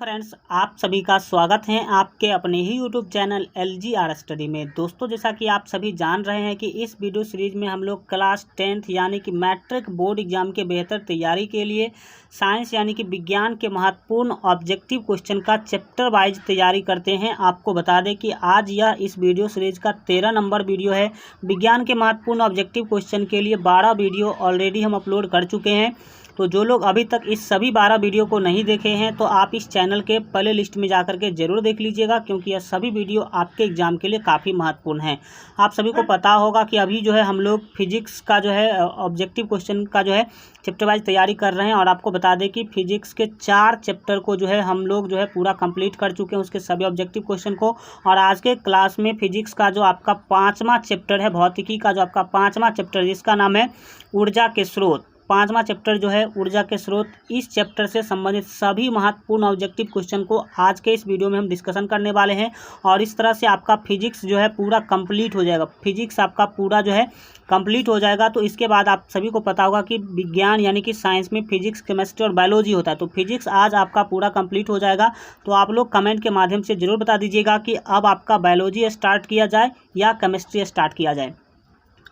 Friends, आप सभी का स्वागत है आपके अपने ही यूट्यूब चैनल LGR स्टडी में। दोस्तों, जैसा कि आप सभी जान रहे हैं कि इस वीडियो सीरीज में हम लोग क्लास 10th यानी कि मैट्रिक बोर्ड एग्जाम के बेहतर तैयारी के लिए साइंस यानी कि विज्ञान के महत्वपूर्ण ऑब्जेक्टिव क्वेश्चन का चैप्टर वाइज तैयारी करते हैं। आपको बता दें कि आज यह इस वीडियो सीरीज का 13 नंबर वीडियो है। विज्ञान के महत्वपूर्ण ऑब्जेक्टिव क्वेश्चन के लिए 12 वीडियो ऑलरेडी हम अपलोड कर चुके हैं। तो जो लोग अभी तक इस सभी 12 वीडियो को नहीं देखे हैं तो आप इस चैनल के प्ले लिस्ट में जाकर के जरूर देख लीजिएगा, क्योंकि यह सभी वीडियो आपके एग्जाम के लिए काफ़ी महत्वपूर्ण है। आप सभी को पता होगा कि अभी जो है हम लोग फिजिक्स का जो है ऑब्जेक्टिव क्वेश्चन का जो है चैप्टर वाइज तैयारी कर रहे हैं। और आपको बता दें कि फिजिक्स के 4 चैप्टर को जो है हम लोग जो है पूरा कंप्लीट कर चुके हैं, उसके सभी ऑब्जेक्टिव क्वेश्चन को। और आज के क्लास में फिजिक्स का जो आपका 5वां चैप्टर है, भौतिकी का जो आपका 5वां चैप्टर जिसका नाम है ऊर्जा के स्रोत, 5वां चैप्टर जो है ऊर्जा के स्रोत, इस चैप्टर से संबंधित सभी महत्वपूर्ण ऑब्जेक्टिव क्वेश्चन को आज के इस वीडियो में हम डिस्कशन करने वाले हैं। और इस तरह से आपका फिजिक्स जो है पूरा कंप्लीट हो जाएगा, फिजिक्स आपका पूरा जो है कंप्लीट हो जाएगा। तो इसके बाद आप सभी को पता होगा कि विज्ञान यानी कि साइंस में फिजिक्स, केमिस्ट्री और बायोलॉजी होता है। तो फिजिक्स आज आपका पूरा कंप्लीट हो जाएगा। तो आप लोग कमेंट के माध्यम से ज़रूर बता दीजिएगा कि अब आपका बायोलॉजी स्टार्ट किया जाए या केमिस्ट्री स्टार्ट किया जाए।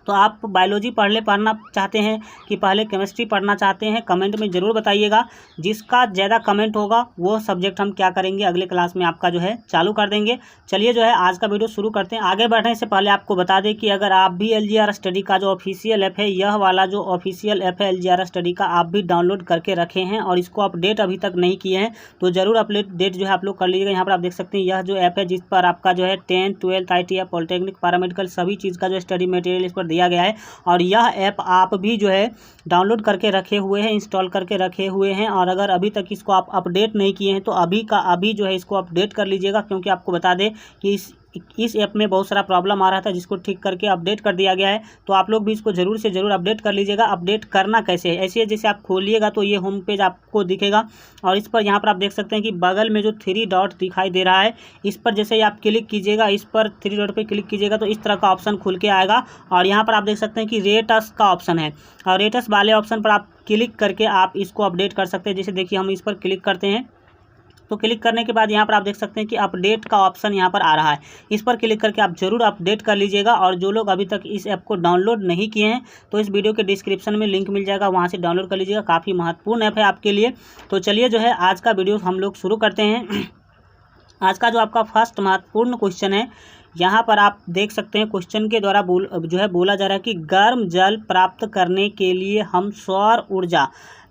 तो आप बायोलॉजी पढ़ना चाहते हैं कि पहले केमिस्ट्री पढ़ना चाहते हैं, कमेंट में ज़रूर बताइएगा। जिसका ज़्यादा कमेंट होगा वो सब्जेक्ट हम क्या करेंगे, अगले क्लास में आपका जो है चालू कर देंगे। चलिए जो है आज का वीडियो शुरू करते हैं। आगे बढ़ने से पहले आपको बता दें कि अगर आप भी LGR स्टडी का जो ऑफिशियल ऐप है, यह वाला जो ऑफिशियल ऐप है LGR स्टडी का, आप भी डाउनलोड करके रखे हैं और इसको अपडेट अभी तक नहीं किए हैं तो ज़रूर अपडेट जो है आप लोग कर लीजिएगा। यहाँ पर आप देख सकते हैं यह जो ऐप है जिस पर आपका जो है 10th 12th ITI polytechnic paramedical सभी चीज़ का जो स्टडी मटेरियल इस पर दिया गया है। और यह ऐप आप भी जो है डाउनलोड करके रखे हुए हैं, इंस्टॉल करके रखे हुए हैं। और अगर अभी तक इसको आप अपडेट नहीं किए हैं तो अभी का अभी जो है इसको अपडेट कर लीजिएगा, क्योंकि आपको बता दें कि इस ऐप में बहुत सारा प्रॉब्लम आ रहा था जिसको ठीक करके अपडेट कर दिया गया है। तो आप लोग भी इसको ज़रूर से ज़रूर अपडेट कर लीजिएगा। अपडेट करना कैसे है, ऐसे जैसे आप खोलिएगा तो ये होम पेज आपको दिखेगा और इस पर यहाँ पर आप देख सकते हैं कि बगल में जो 3 डॉट दिखाई दे रहा है, इस पर जैसे ही आप क्लिक कीजिएगा, इस पर 3 डॉट पर क्लिक कीजिएगा तो इस तरह का ऑप्शन खुल के आएगा। और यहाँ पर आप देख सकते हैं कि रेट अस का ऑप्शन है और रेट अस वाले ऑप्शन पर आप क्लिक करके आप इसको अपडेट कर सकते हैं। जैसे देखिए हम इस पर क्लिक करते हैं तो क्लिक करने के बाद यहाँ पर आप देख सकते हैं कि अपडेट का ऑप्शन यहाँ पर आ रहा है। इस पर क्लिक करके आप जरूर अपडेट कर लीजिएगा। और जो लोग अभी तक इस ऐप को डाउनलोड नहीं किए हैं तो इस वीडियो के डिस्क्रिप्शन में लिंक मिल जाएगा, वहाँ से डाउनलोड कर लीजिएगा। काफ़ी महत्वपूर्ण ऐप है आपके लिए। तो चलिए जो है आज का वीडियो हम लोग शुरू करते हैं। आज का जो आपका फर्स्ट महत्वपूर्ण क्वेश्चन है, यहाँ पर आप देख सकते हैं क्वेश्चन के द्वारा बोला जा रहा है कि गर्म जल प्राप्त करने के लिए हम सौर ऊर्जा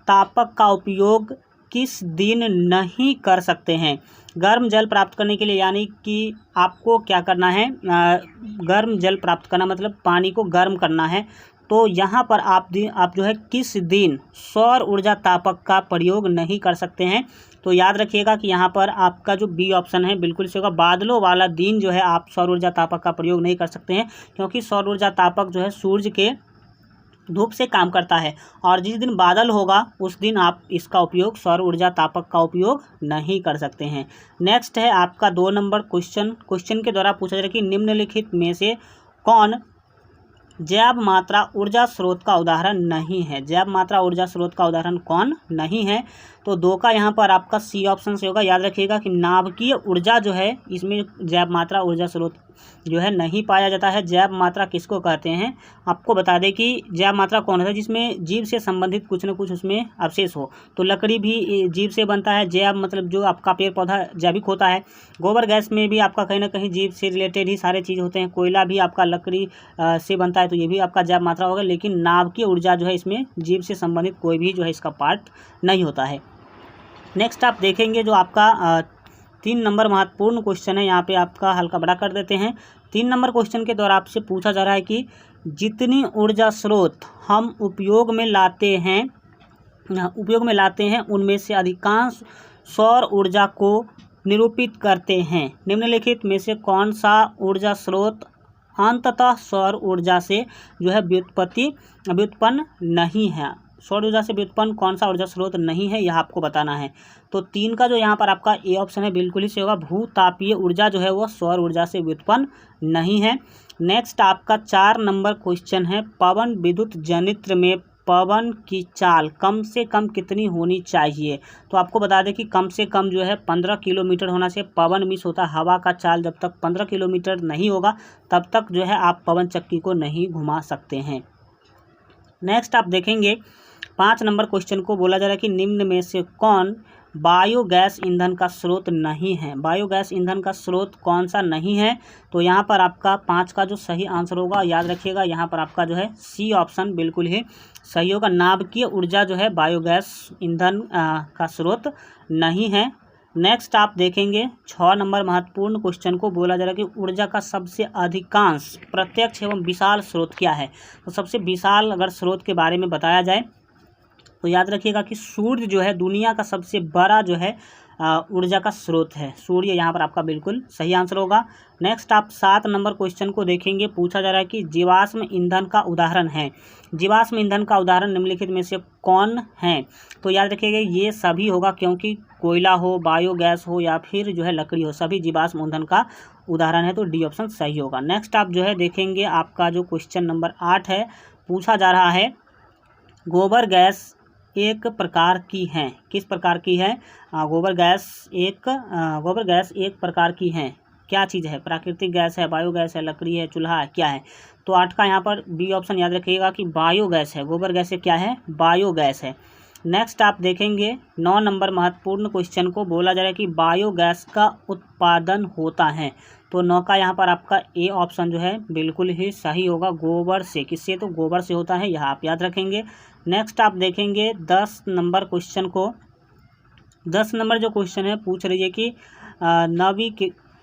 तापक का उपयोग किस दिन नहीं कर सकते हैं। गर्म जल प्राप्त करने के लिए यानी कि आपको क्या करना है, गर्म जल प्राप्त करना मतलब पानी को गर्म करना है। तो यहाँ पर आप जो है किस दिन सौर ऊर्जा तापक का प्रयोग नहीं कर सकते हैं। तो याद रखिएगा कि यहाँ पर आपका जो बी ऑप्शन है बिल्कुल से होगा, बादलों वाला दिन जो है आप सौर ऊर्जा तापक का प्रयोग नहीं कर सकते हैं, क्योंकि सौर ऊर्जा तापक जो है सूर्य के धूप से काम करता है और जिस दिन बादल होगा उस दिन आप इसका उपयोग, सौर ऊर्जा तापक का उपयोग नहीं कर सकते हैं। नेक्स्ट है आपका 2 नंबर क्वेश्चन के द्वारा पूछा जा रहा है कि निम्नलिखित में से कौन जैव मात्रा ऊर्जा स्रोत का उदाहरण नहीं है। जैव मात्रा ऊर्जा स्रोत का उदाहरण कौन नहीं है। तो 2 का यहाँ पर आपका सी ऑप्शन से होगा। याद रखिएगा कि नाभिकीय ऊर्जा जो है इसमें जैव मात्रा ऊर्जा स्रोत जो है नहीं पाया जाता है। जैव मात्रा किसको कहते हैं, आपको बता दें कि जैव मात्रा कौन है जिसमें जीव से संबंधित कुछ न कुछ उसमें अवशेष हो। तो लकड़ी भी जीव से बनता है, जैव मतलब जो आपका पेड़ पौधा जैविक होता है। गोबर गैस में भी आपका कहीं ना कहीं जीव से रिलेटेड ही सारे चीज़ होते हैं। कोयला भी आपका लकड़ी से बनता है, तो ये भी आपका जैव मात्रा होगा। लेकिन नाभिकीय ऊर्जा जो है इसमें जीव से संबंधित कोई भी जो है इसका पार्ट नहीं होता है। नेक्स्ट आप देखेंगे जो आपका 3 नंबर महत्वपूर्ण क्वेश्चन है, यहाँ पे आपका हल्का बड़ा कर देते हैं। 3 नंबर क्वेश्चन के द्वारा आपसे पूछा जा रहा है कि जितनी ऊर्जा स्रोत हम उपयोग में लाते हैं उनमें से अधिकांश सौर ऊर्जा को निरूपित करते हैं। निम्नलिखित में से कौन सा ऊर्जा स्रोत अंततः सौर ऊर्जा से जो है व्युत्पन्न नहीं है। सौर ऊर्जा से व्युत्पन्न कौन सा ऊर्जा स्रोत नहीं है, यह आपको बताना है। तो 3 का जो यहाँ पर आपका ए ऑप्शन है बिल्कुल ही से होगा, भूतापीय ऊर्जा जो है वो सौर ऊर्जा से व्युत्पन्न नहीं है। नेक्स्ट आपका 4 नंबर क्वेश्चन है, पवन विद्युत जनित्र में पवन की चाल कम से कम कितनी होनी चाहिए। तो आपको बता दें कि कम से कम जो है 15 किलोमीटर होना चाहिए। पवन मीन्स होता है हवा का चाल, जब तक 15 किलोमीटर नहीं होगा तब तक जो है आप पवन चक्की को नहीं घुमा सकते हैं। नेक्स्ट आप देखेंगे 5 नंबर क्वेश्चन को बोला जा रहा है कि निम्न में से कौन बायोगैस ईंधन का स्रोत नहीं है। बायोगैस ईंधन का स्रोत कौन सा नहीं है। तो यहाँ पर आपका 5 का जो सही आंसर होगा, याद रखिएगा, यहाँ पर आपका जो है सी ऑप्शन बिल्कुल ही सही होगा। नाभिकीय ऊर्जा जो है बायोगैस ईंधन का स्रोत नहीं है। नेक्स्ट आप देखेंगे 6 नंबर महत्वपूर्ण क्वेश्चन को बोला जा रहा है कि ऊर्जा का सबसे अधिकांश प्रत्यक्ष एवं विशाल स्रोत क्या है। तो सबसे विशाल अगर स्रोत के बारे में बताया जाए तो याद रखिएगा कि सूर्य जो है दुनिया का सबसे बड़ा जो है ऊर्जा का स्रोत है, सूर्य यहाँ पर आपका बिल्कुल सही आंसर होगा। नेक्स्ट आप 7 नंबर क्वेश्चन को देखेंगे, पूछा जा रहा है कि जीवाश्म ईंधन का उदाहरण है। जीवाश्म ईंधन का उदाहरण निम्नलिखित में से कौन है। तो याद रखिएगा ये सभी होगा, क्योंकि कोयला हो, बायोगैस हो या फिर जो है लकड़ी हो, सभी जीवाश्म ईंधन का उदाहरण है। तो डी ऑप्शन सही होगा। नेक्स्ट आप जो है देखेंगे आपका जो क्वेश्चन नंबर 8 है, पूछा जा रहा है गोबर गैस एक प्रकार की है। किस प्रकार की है। गोबर गैस एक प्रकार की है। क्या चीज़ है। प्राकृतिक गैस है, बायोगैस है, लकड़ी है, चूल्हा है, क्या है। तो 8 का यहाँ पर बी ऑप्शन याद रखिएगा कि बायोगैस है। गोबर गैस क्या है, बायोगैस है। नेक्स्ट आप देखेंगे 9 नंबर महत्वपूर्ण क्वेश्चन को बोला जा रहा है कि बायोगैस का उत्पादन होता है। तो 9 का यहाँ पर आपका ए ऑप्शन जो है बिल्कुल ही सही होगा। गोबर से, किससे, तो गोबर से होता है, यह आप याद रखेंगे। नेक्स्ट आप देखेंगे 10 नंबर क्वेश्चन को। 10 नंबर जो क्वेश्चन है पूछ रही है कि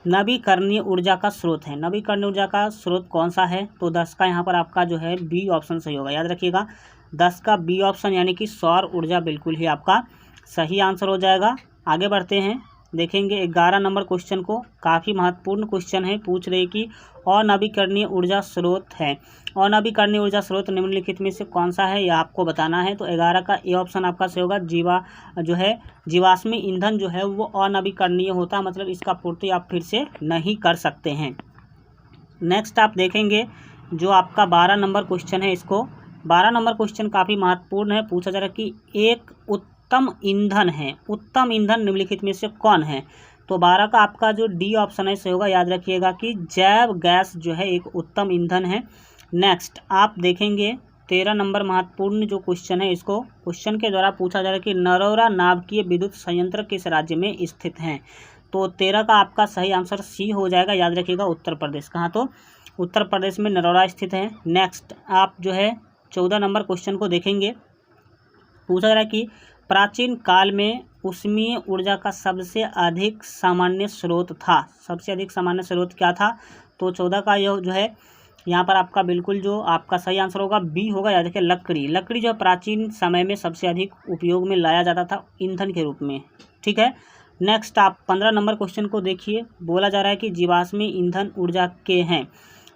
नवीकरणीय ऊर्जा का स्रोत है। नवीकरणीय ऊर्जा का स्रोत कौन सा है। तो 10 का यहाँ पर आपका जो है बी ऑप्शन सही होगा। याद रखिएगा 10 का बी ऑप्शन यानी कि सौर ऊर्जा बिल्कुल ही आपका सही आंसर हो जाएगा। आगे बढ़ते हैं, देखेंगे 11 नंबर क्वेश्चन को। काफ़ी महत्वपूर्ण क्वेश्चन है, पूछ रहे कि अनवीकरणीय ऊर्जा स्रोत है। अनवीकरणीय ऊर्जा स्रोत निम्नलिखित में से कौन सा है, यह आपको बताना है। तो 11 का ए ऑप्शन आपका सही होगा। जीवाश्मी ईंधन जो है वो अनवीकरणीय होता है, मतलब इसका पूर्ति आप फिर से नहीं कर सकते हैं। नेक्स्ट आप देखेंगे जो आपका 12 नंबर क्वेश्चन है, इसको 12 नंबर क्वेश्चन काफ़ी महत्वपूर्ण है। पूछा जा रहा है कि एक उत्तम ईंधन है। उत्तम ईंधन निम्नलिखित में से कौन है। तो 12 का आपका जो डी ऑप्शन है सही होगा। याद रखिएगा कि जैव गैस जो है एक उत्तम ईंधन है। नेक्स्ट आप देखेंगे 13 नंबर महत्वपूर्ण जो क्वेश्चन है, इसको क्वेश्चन के द्वारा पूछा जा रहा है कि नरोरा नाभिकीय विद्युत संयंत्र किस राज्य में स्थित है। तो 13 का आपका सही आंसर सी हो जाएगा। याद रखिएगा उत्तर प्रदेश। कहाँ, तो उत्तर प्रदेश में नरोरा स्थित है। नेक्स्ट आप जो है 14 नंबर क्वेश्चन को देखेंगे, पूछा जा रहा है कि प्राचीन काल में ऊष्मीय ऊर्जा का सबसे अधिक सामान्य स्रोत था। सबसे अधिक सामान्य स्रोत क्या था। तो 14 का यह जो है यहाँ पर आपका बिल्कुल जो आपका सही आंसर होगा बी होगा। याद रखिए लकड़ी। लकड़ी जो प्राचीन समय में सबसे अधिक उपयोग में लाया जाता था ईंधन के रूप में, ठीक है। नेक्स्ट आप 15 नंबर क्वेश्चन को देखिए, बोला जा रहा है कि जीवाश्मी ईंधन ऊर्जा के हैं।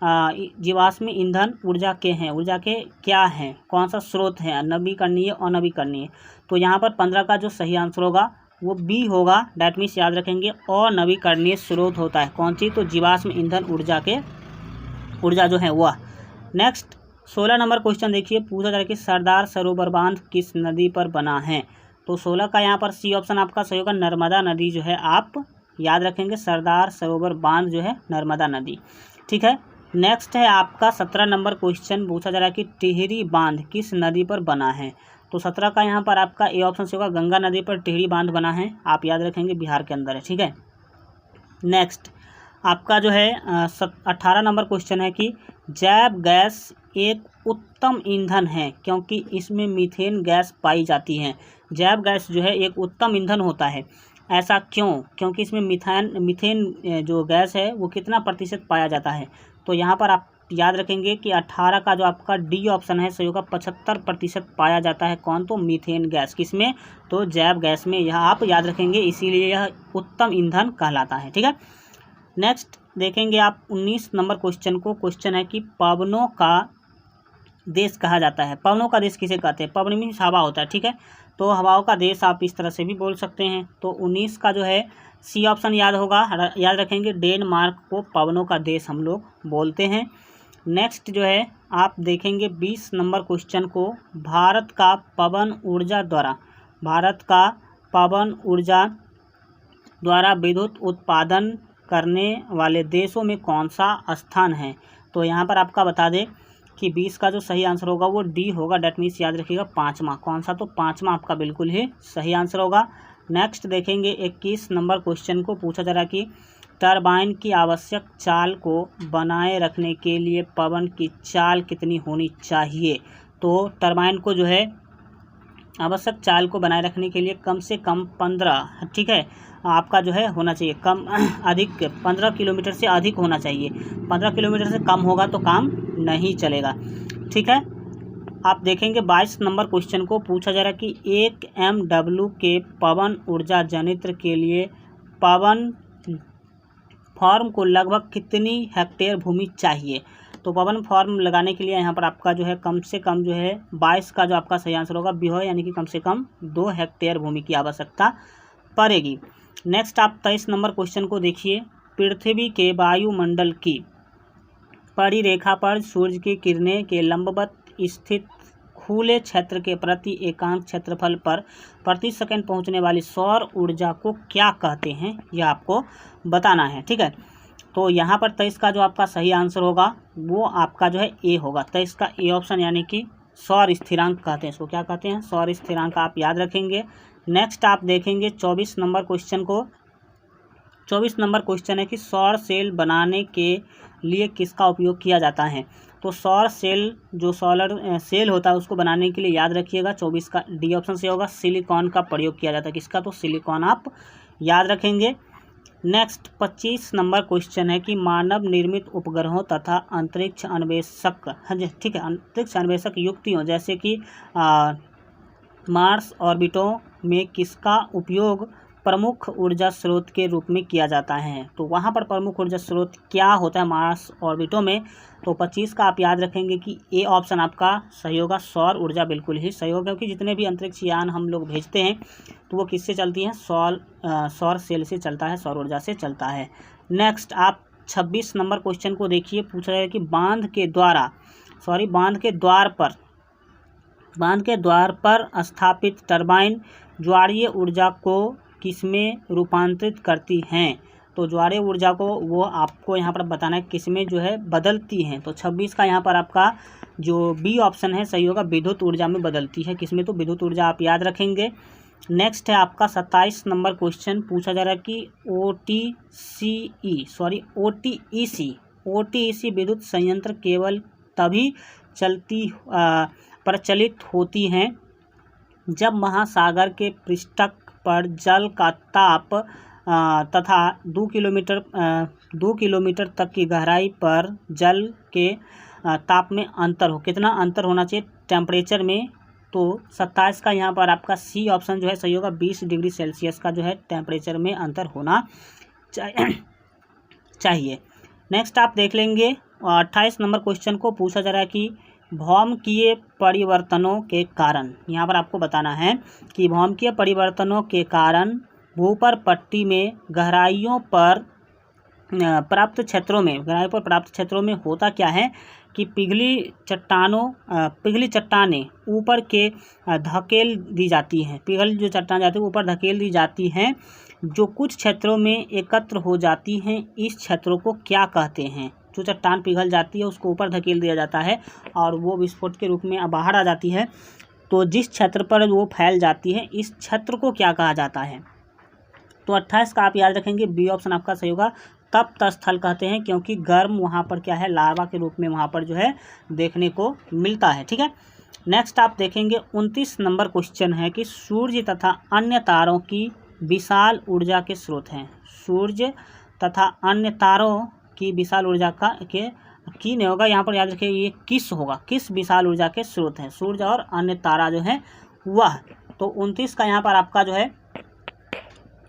जीवाश्मी ईंधन ऊर्जा के हैं, ऊर्जा के क्या हैं, कौन सा स्रोत है, नवीकरणीय अनवीकरणीय। तो यहाँ पर 15 का जो सही आंसर होगा वो बी होगा। डैट मीन्स याद रखेंगे अनवीकरणीय स्रोत होता है कौन सी, तो जीवाश्म ईंधन ऊर्जा जो है वह। नेक्स्ट 16 नंबर क्वेश्चन देखिए, पूछा जा रहा है कि सरदार सरोवर बांध किस नदी पर बना है। तो 16 का यहाँ पर सी ऑप्शन आपका सही होगा। नर्मदा नदी जो है आप याद रखेंगे, सरदार सरोवर बांध जो है नर्मदा नदी, ठीक है। नेक्स्ट है आपका 17 नंबर क्वेश्चन, पूछा जा रहा है कि टिहरी बांध किस नदी पर बना है। तो 17 का यहाँ पर आपका ए ऑप्शन से होगा। गंगा नदी पर टिहरी बांध बना है, आप याद रखेंगे बिहार के अंदर है, ठीक है। नेक्स्ट आपका जो है 18 नंबर क्वेश्चन है कि जैव गैस एक उत्तम ईंधन है क्योंकि इसमें मीथेन गैस पाई जाती है। जैव गैस जो है एक उत्तम ईंधन होता है, ऐसा क्यों, क्योंकि इसमें मीथेन जो गैस है वो कितना प्रतिशत पाया जाता है। तो यहाँ पर आप याद रखेंगे कि 18 का जो आपका डी ऑप्शन है सही होगा। 75% पाया जाता है कौन, तो मीथेन गैस, किसमें, तो जैव गैस में, यह आप याद रखेंगे, इसीलिए यह उत्तम ईंधन कहलाता है, ठीक है। नेक्स्ट देखेंगे आप 19 नंबर क्वेश्चन को। क्वेश्चन है कि पवनों का देश कहा जाता है। पवनों का देश किसे कहते हैं। पवन मीन्स हवा होता है, ठीक है। तो हवाओं का देश आप इस तरह से भी बोल सकते हैं। तो 19 का जो है सी ऑप्शन याद होगा। याद रखेंगे डेनमार्क को पवनों का देश हम लोग बोलते हैं। नेक्स्ट जो है आप देखेंगे 20 नंबर क्वेश्चन को, भारत का पवन ऊर्जा द्वारा विद्युत उत्पादन करने वाले देशों में कौन सा स्थान है। तो यहाँ पर आपका बता दें कि 20 का जो सही आंसर होगा वो डी होगा। डेट मीन्स याद रखिएगा 5वां, कौन सा, तो 5वां आपका बिल्कुल ही सही आंसर होगा। नेक्स्ट देखेंगे 21 नंबर क्वेश्चन को, पूछा जा रहा है कि टरबाइन की आवश्यक चाल को बनाए रखने के लिए पवन की चाल कितनी होनी चाहिए। तो टरबाइन को जो है आवश्यक चाल को बनाए रखने के लिए कम से कम 15, ठीक है, आपका जो है होना चाहिए, कम अधिक 15 किलोमीटर से अधिक होना चाहिए। 15 किलोमीटर से कम होगा तो काम नहीं चलेगा, ठीक है। आप देखेंगे 22 नंबर क्वेश्चन को, पूछा जा रहा है कि 1 MW के पवन ऊर्जा जनित्र के लिए पवन फार्म को लगभग कितनी हेक्टेयर भूमि चाहिए। तो पवन फार्म लगाने के लिए यहाँ पर आपका जो है कम से कम जो है 22 का जो आपका सही आंसर होगा बी हो, यानी कि कम से कम 2 हेक्टेयर भूमि की आवश्यकता पड़ेगी। नेक्स्ट आप 23 नंबर क्वेश्चन को देखिए, पृथ्वी के वायुमंडल की परिरेखा पर सूर्य की किरणें के लंबवत स्थित खुले क्षेत्र के प्रति एकांक क्षेत्रफल पर प्रति सेकंड पहुंचने वाली सौर ऊर्जा को क्या कहते हैं, यह आपको बताना है, ठीक है। तो यहाँ पर 23 का जो आपका सही आंसर होगा वो आपका जो है ए होगा। 23 का ए ऑप्शन, यानी कि सौर स्थिरांक कहते हैं इसको, क्या कहते हैं, सौर स्थिरांक, आप याद रखेंगे। नेक्स्ट आप देखेंगे 24 नंबर क्वेश्चन को। 24 नंबर क्वेश्चन है कि सौर सेल बनाने के लिए किसका उपयोग किया जाता है। तो सौर सेल, जो सोलर सेल होता है उसको बनाने के लिए याद रखिएगा 24 का डी ऑप्शन से होगा, सिलिकॉन का प्रयोग किया जाता है। किसका, तो सिलिकॉन आप याद रखेंगे। नेक्स्ट 25 नंबर क्वेश्चन है कि मानव निर्मित उपग्रहों तथा अंतरिक्ष अन्वेषक, ठीक है, अंतरिक्ष अन्वेषक युक्तियों जैसे कि मार्स ऑर्बिटों में किसका उपयोग प्रमुख ऊर्जा स्रोत के रूप में किया जाता है। तो वहाँ पर प्रमुख ऊर्जा स्रोत क्या होता है मार्स ऑर्बिटों में। तो 25 का आप याद रखेंगे कि ए ऑप्शन आपका सही होगा, सौर ऊर्जा बिल्कुल ही सही होगा, क्योंकि जितने भी अंतरिक्ष यान हम लोग भेजते हैं तो वो किससे चलती हैं, सौर सेल से चलता है, सौर ऊर्जा से चलता है। नेक्स्ट आप 26 नंबर क्वेश्चन को देखिए, पूछा जाएगा कि बांध के द्वार पर स्थापित टरबाइन ज्वारीय ऊर्जा को किसमें रूपांतरित करती हैं। तो ज्वारीय ऊर्जा को वो आपको यहाँ पर बताना है किसमें जो है बदलती हैं। तो 26 का यहाँ पर आपका जो बी ऑप्शन है सही होगा, विद्युत ऊर्जा में बदलती है। किसमें, तो विद्युत ऊर्जा आप याद रखेंगे। नेक्स्ट है आपका 27 नंबर क्वेश्चन, पूछा जा रहा है कि OTEC विद्युत संयंत्र केवल तभी प्रचलित होती हैं जब महासागर के पृष्ठ पर जल का ताप तथा 2 किलोमीटर तक की गहराई पर जल के ताप में अंतर हो। कितना अंतर होना चाहिए टेम्परेचर में। तो 27 का यहाँ पर आपका सी ऑप्शन जो है सही होगा, 20 डिग्री सेल्सियस का जो है टेम्परेचर में अंतर होना चाहिए। नेक्स्ट आप देख लेंगे 28 नंबर क्वेश्चन को, पूछा जा रहा है कि भौमिकीय परिवर्तनों के कारण, यहाँ पर आपको बताना है कि भौमिकीय परिवर्तनों के कारण भूपर पट्टी में गहराइयों पर प्राप्त क्षेत्रों में होता क्या है कि पिघली चट्टानें ऊपर के धकेल दी जाती हैं। पिघल जो चट्टान जाती है ऊपर धकेल दी जाती हैं, जो कुछ क्षेत्रों में एकत्र हो जाती हैं। इस क्षेत्रों को क्या कहते हैं। जो चट्टान पिघल जाती है उसको ऊपर धकेल दिया जाता है और वो विस्फोट के रूप में बाहर आ जाती है। तो जिस क्षेत्र पर वो फैल जाती है इस क्षेत्र को क्या कहा जाता है। तो 28 का आप याद रखेंगे, बी ऑप्शन आपका सही होगा, तप्त स्थल कहते हैं, क्योंकि गर्म वहाँ पर क्या है, लार्वा के रूप में वहाँ पर जो है देखने को मिलता है, ठीक है। नेक्स्ट आप देखेंगे 29 नंबर क्वेश्चन है कि सूर्य तथा अन्य तारों की विशाल ऊर्जा के स्रोत हैं। सूर्य तथा अन्य तारों की विशाल ऊर्जा की नहीं होगा, यहाँ पर याद रखिए ये किस होगा, किस विशाल ऊर्जा के स्रोत हैं, सूर्य और अन्य तारा जो है वह। तो 29 का यहाँ पर आपका जो है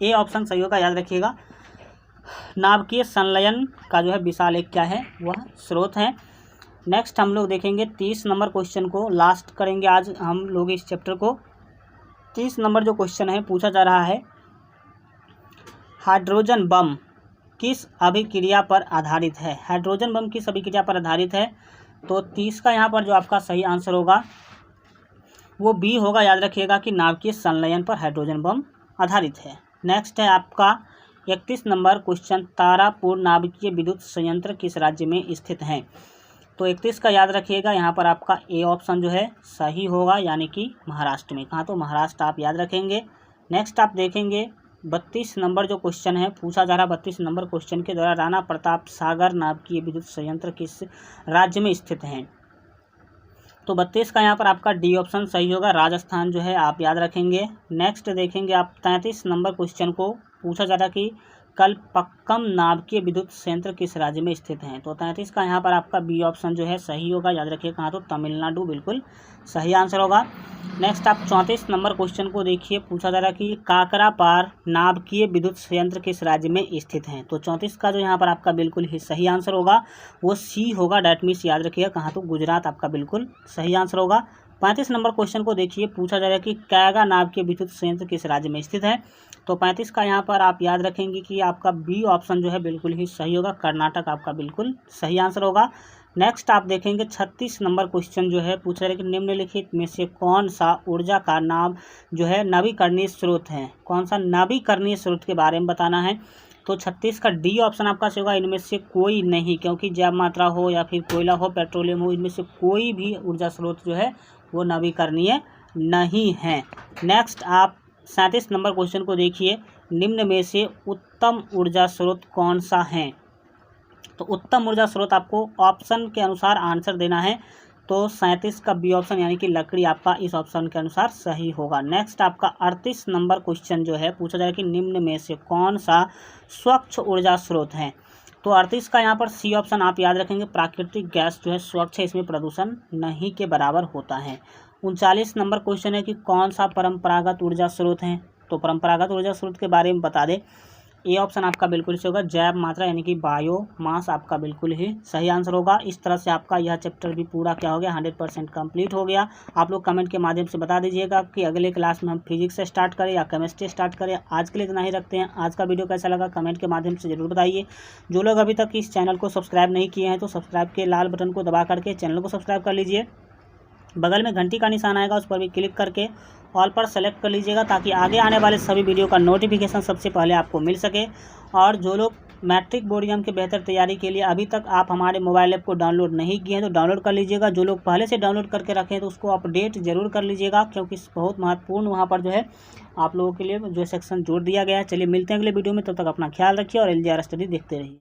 ए ऑप्शन सही होगा, याद रखिएगा। नाभिकीय संलयन का जो है विशाल एक क्या है, वह स्रोत है। नेक्स्ट हम लोग देखेंगे 30 नंबर क्वेश्चन को, लास्ट करेंगे आज हम लोग इस चैप्टर को। 30 नंबर जो क्वेश्चन है पूछा जा रहा है, हाइड्रोजन बम किस अभिक्रिया पर आधारित है। हाइड्रोजन बम किस अभिक्रिया पर आधारित है। तो 30 का यहाँ पर जो आपका सही आंसर होगा वो बी होगा। याद रखिएगा कि नाभिकीय संलयन पर हाइड्रोजन बम आधारित है। नेक्स्ट है आपका 31 नंबर क्वेश्चन, तारापुर नाभिकीय विद्युत संयंत्र किस राज्य में स्थित है? तो 31 का याद रखिएगा, यहाँ पर आपका ए ऑप्शन जो है सही होगा, यानी कि महाराष्ट्र में। कहाँ? तो महाराष्ट्र आप याद रखेंगे। नेक्स्ट आप देखेंगे 32 नंबर जो क्वेश्चन है पूछा जा रहा, 32 नंबर क्वेश्चन के द्वारा राणा प्रताप सागर नाभिकीय विद्युत संयंत्र किस राज्य में स्थित है? तो 32 का यहाँ पर आपका डी ऑप्शन सही होगा, राजस्थान जो है आप याद रखेंगे। नेक्स्ट देखेंगे आप 33 नंबर क्वेश्चन को पूछा जा रहा कि कलपक्कम नाभिकीय विद्युत संयंत्र किस राज्य में स्थित है? तो 33 का यहाँ पर आपका बी ऑप्शन जो है सही होगा, याद रखिए। कहाँ? तो तमिलनाडु बिल्कुल सही आंसर होगा। नेक्स्ट आप 34 नंबर क्वेश्चन को देखिए, पूछा जा रहा कि काकरापार नाभिकीय विद्युत संयंत्र किस राज्य में स्थित है? तो 34 का जो यहाँ पर आपका बिल्कुल ही सही आंसर होगा वो सी होगा, डैट मीन्स याद रखिएगा। कहाँ? तो गुजरात आपका बिल्कुल सही आंसर होगा। 35 नंबर क्वेश्चन को देखिए, पूछा जा रहा है कि कैगा नाभिकीय विद्युत संयंत्र किस राज्य में स्थित है? तो 35 का यहाँ पर आप याद रखेंगे कि आपका बी ऑप्शन जो है बिल्कुल ही सही होगा, कर्नाटक आपका बिल्कुल सही आंसर होगा। नेक्स्ट आप देखेंगे 36 नंबर क्वेश्चन जो है पूछा जा रहा है कि निम्नलिखित में से कौन सा ऊर्जा का नाम जो है नवीकरणीय स्रोत है? कौन सा नवीकरणीय स्रोत के बारे में बताना है? तो 36 का डी ऑप्शन आपका सही होगा, इनमें से कोई नहीं, क्योंकि जैव मात्रा हो या फिर कोयला हो, पेट्रोलियम हो, इनमें से कोई भी ऊर्जा स्रोत जो है वो नवीकरणीय नहीं है। नेक्स्ट आप 37 नंबर क्वेश्चन को देखिए, निम्न में से उत्तम ऊर्जा स्रोत कौन सा है? तो उत्तम ऊर्जा स्रोत आपको ऑप्शन के अनुसार आंसर देना है। तो 37 का बी ऑप्शन यानी कि लकड़ी आपका इस ऑप्शन के अनुसार सही होगा। नेक्स्ट आपका 38 नंबर क्वेश्चन जो है पूछा जाए कि निम्न में से कौन सा स्वच्छ ऊर्जा स्रोत है? तो 38 का यहाँ पर सी ऑप्शन आप याद रखेंगे, प्राकृतिक गैस जो है स्वच्छ है, इसमें प्रदूषण नहीं के बराबर होता है। 39 नंबर क्वेश्चन है कि कौन सा परंपरागत ऊर्जा स्रोत है? तो परंपरागत ऊर्जा स्रोत के बारे में बता दे। ए ऑप्शन आपका बिल्कुल सही होगा, जैव मात्रा यानी कि बायो मास आपका बिल्कुल ही सही आंसर होगा। इस तरह से आपका यह चैप्टर भी पूरा क्या हो गया, 100% कंप्लीट हो गया। आप लोग कमेंट के माध्यम से बता दीजिएगा कि अगले क्लास में हम फिजिक्स से स्टार्ट करें या केमिस्ट्री स्टार्ट करें। आज के लिए इतना ही रखते हैं। आज का वीडियो कैसा लगा कमेंट के माध्यम से जरूर बताइए। जो लोग अभी तक इस चैनल को सब्सक्राइब नहीं किए हैं तो सब्सक्राइब के लाल बटन को दबा करके चैनल को सब्सक्राइब कर लीजिए। बगल में घंटी का निशान आएगा, उस पर भी क्लिक करके ऑल पर सेलेक्ट कर लीजिएगा, ताकि आगे आने वाले सभी वीडियो का नोटिफिकेशन सबसे पहले आपको मिल सके। और जो लोग मैट्रिक बोर्ड एग्जाम की बेहतर तैयारी के लिए अभी तक आप हमारे मोबाइल ऐप को डाउनलोड नहीं किए हैं तो डाउनलोड कर लीजिएगा। जो लोग पहले से डाउनलोड करके रखे हैं तो उसको अपडेट जरूर कर लीजिएगा, क्योंकि बहुत महत्वपूर्ण वहाँ पर जो है आप लोगों के लिए जो सेक्शन जोड़ दिया गया है। चलिए मिलते हैं अगले वीडियो में, तब तक अपना ख्याल रखिए और LGR स्टडी देखते रहिए।